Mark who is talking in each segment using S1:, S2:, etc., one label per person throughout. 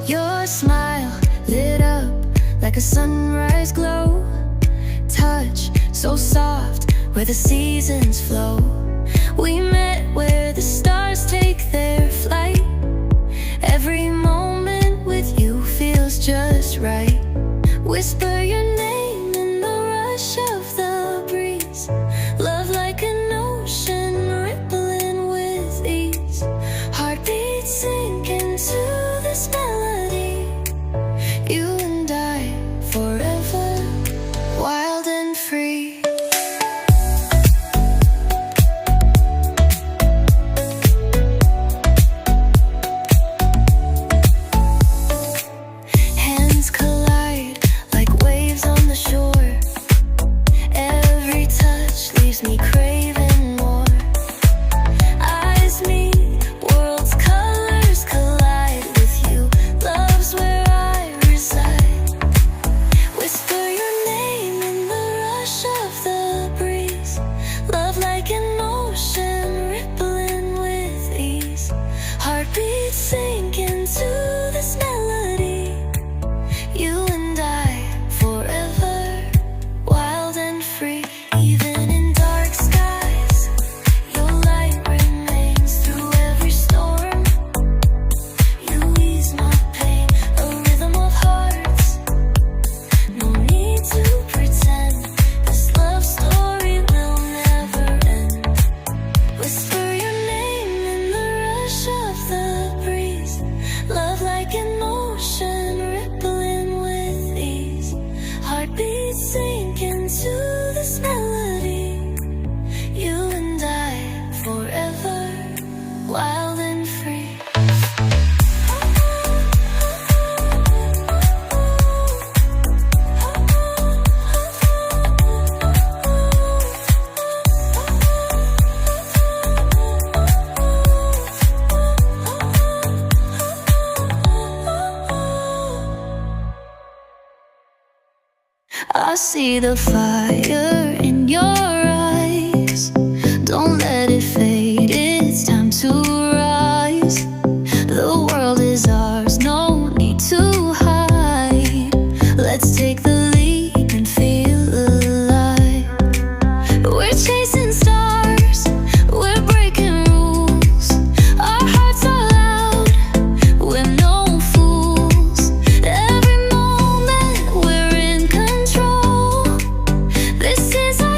S1: Your smile lit up like a sunrise glow. Touch so soft where the seasons flow. We met where the stars take their flight. Every moment with you feels just right. Whisper your name in the rush of the breeze. Love like an ocean rippling with ease. Heartbeats sink into this melody. You and I forever, wild and free. Hands collide like waves on the shore. Every touch leaves me craving more. Eyes meet, worlds' colors collide. With you, love's where I reside. Whisper your name in the rush of the breeze. Love like an ocean rippling with ease. Heartbeats sink into this melody. You and I forever, wild and free. Even in dark skies, your light remains through every storm. You ease my pain, a rhythm of hearts. No need to pretend, this love story will never end. Whisper your name in the rush of the breeze. Love like an ocean rippling with ease. Heartbeats sink into this melody. You and I forever, wild and free. I see the fire in your eyes. Don't let it fade, it's time to rise. The world is ours, no need to hide. Let's take the leap and feel alive. We're chasing stars, we're breaking rules. Our hearts are loud, we're no fools. Every moment we're in control. This is our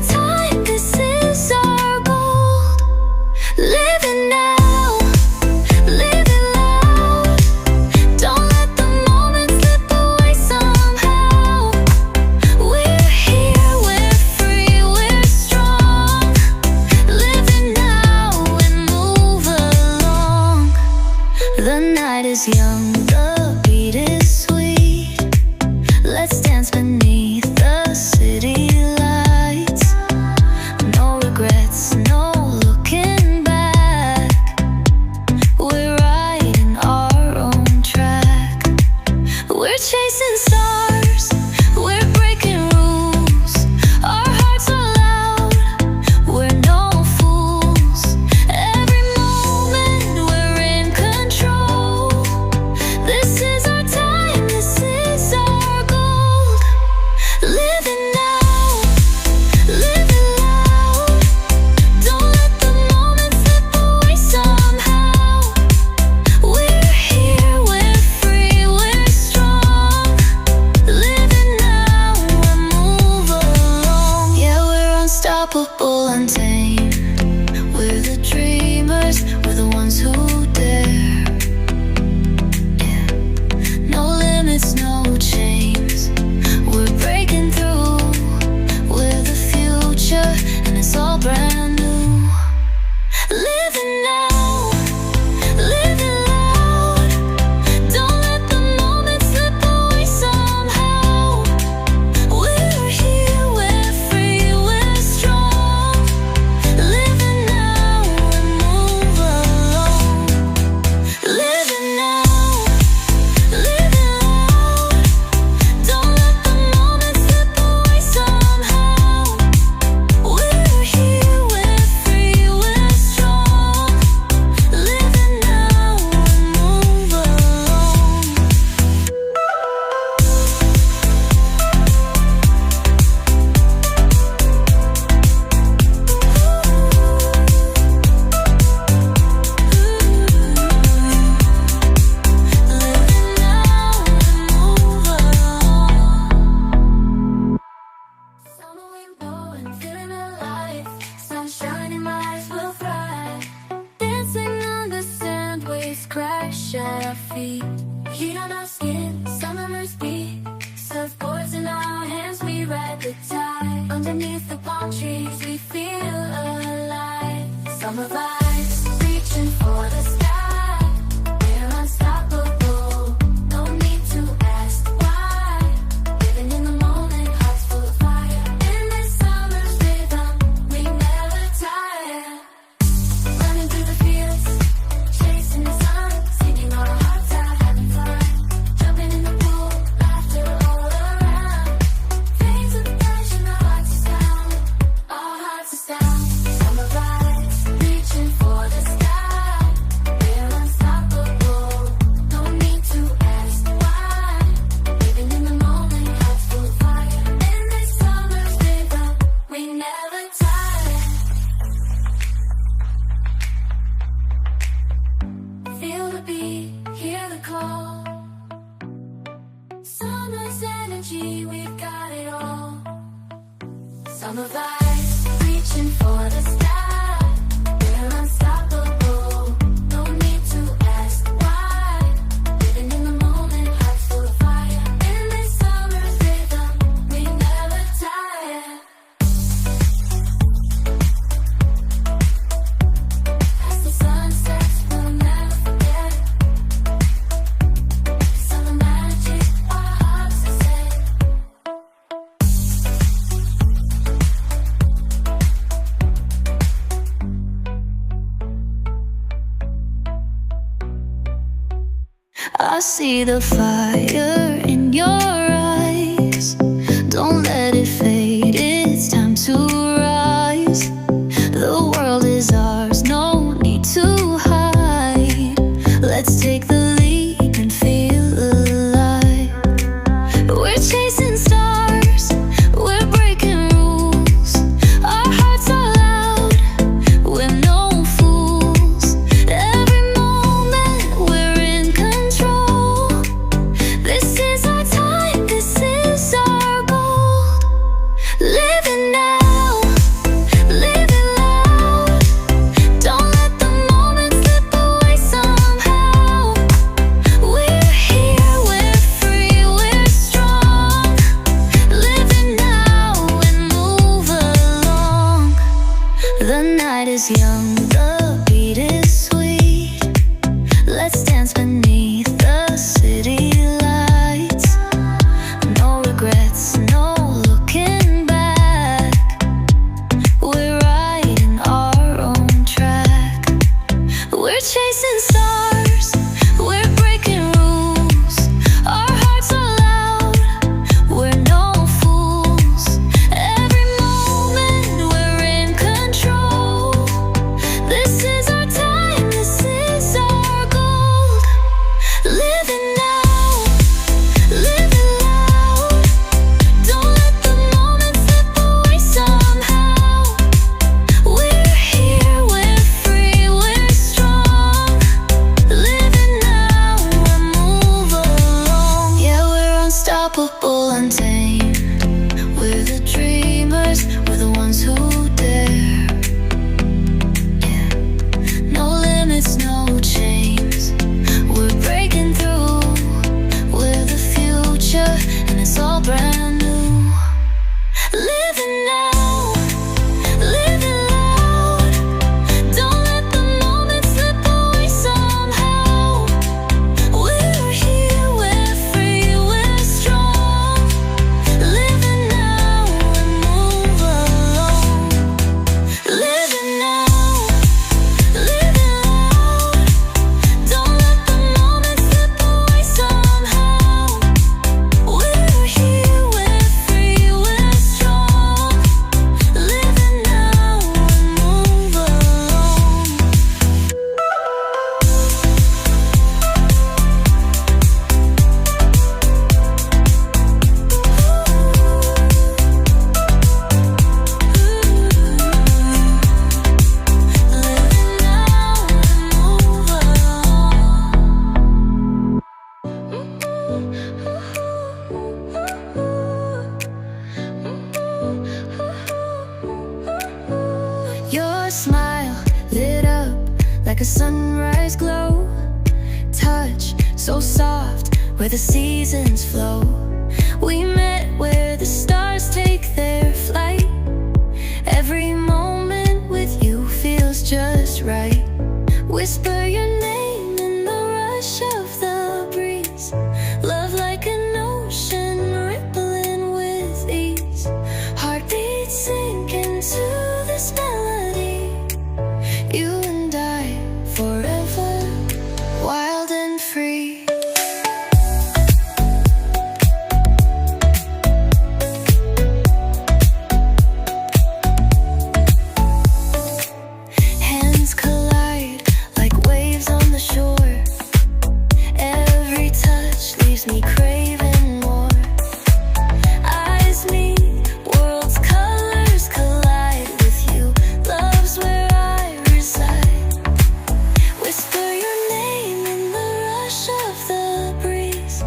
S1: feet, heat on our skin, summer's beat. Surfboards in our hands, we ride the tide. Underneath the palm trees, we feel alive. Summer vibes, reaching for the sky. We're unstoppable, no need to ask why. Living in the moment, hearts full of fire. In this summer's rhythm, we never tire. Running through the fields, chasing the sun, singing all our hearts out, having fun. Jumping in the pool, laughter all around. Veins of passion, our hearts are sound, our hearts are sound. Summer vibes, reaching for the sky. We're unstoppable, no need to ask why. Living in the moment, hearts full of fire. In this summer's rhythm, we never tire. Feel the beat, hear the call. Summer's energy, we've got it all. Summer vibes, reaching for the sky. We're unstoppable, no need to ask why. Living in the moment, hearts full of fire. In this summer's rhythm, we never tire. As the sun sets, we'll never forget. Summer magic, our hearts are set. I see the fire in your eyes. Don't let it fade, it's time to rise. The world is ours, no need to hide. Let's take the leap and feel alive. We're chasing stars, we're breaking rules. Our hearts are loud, we're no fools. Every moment we're in control. This is our time, this is our gold. Living now, living loud. Don't let the moment slip away somehow. We're here, we're free, we're strong. Living now and move along. The night is young, the beat is sweet. Let's dance beneath the city lights. No regrets, no looking back. We're riding our own track. We're chasing stars, we're breaking rules. Our hearts are loud, we're no fools. Every moment we're in control. This is our time, this is our gold. Living now, living loud. Don't let the moment slip away somehow. We're here, we're free, we're strong. Living now and move along. Yeah, we're unstoppable, untamed. We're the dreamers, we're the ones who dare. Yeah, no limits, no chains. We're breaking through. We're the future, and it's all brand new. Living now, living loud. Don't let the moment slip away somehow. We're here, we're free, we're strong. Living now and move along. Living now, living loud. Don't let the moment slip away somehow. We're here, we're free, we're strong. Living now and move along. Living now and move along. Your smile lit up like a sunrise glow. Touch so soft, where the seasons flow. We met where the stars take their flight. Every moment with you feels just right. Whisper your name in the rush of the breeze. Love like an ocean rippling with ease. Heartbeats sink into this melody. You and I forever, wild and free. Hands collide like waves on the shore. Every touch leaves me craving more. Eyes meet, worlds' colors collide with you. Love's where I reside. Whisper your name in the rush of the breeze.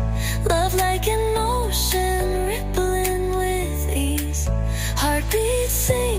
S1: Love like an ocean rippling with ease. Heartbeats sing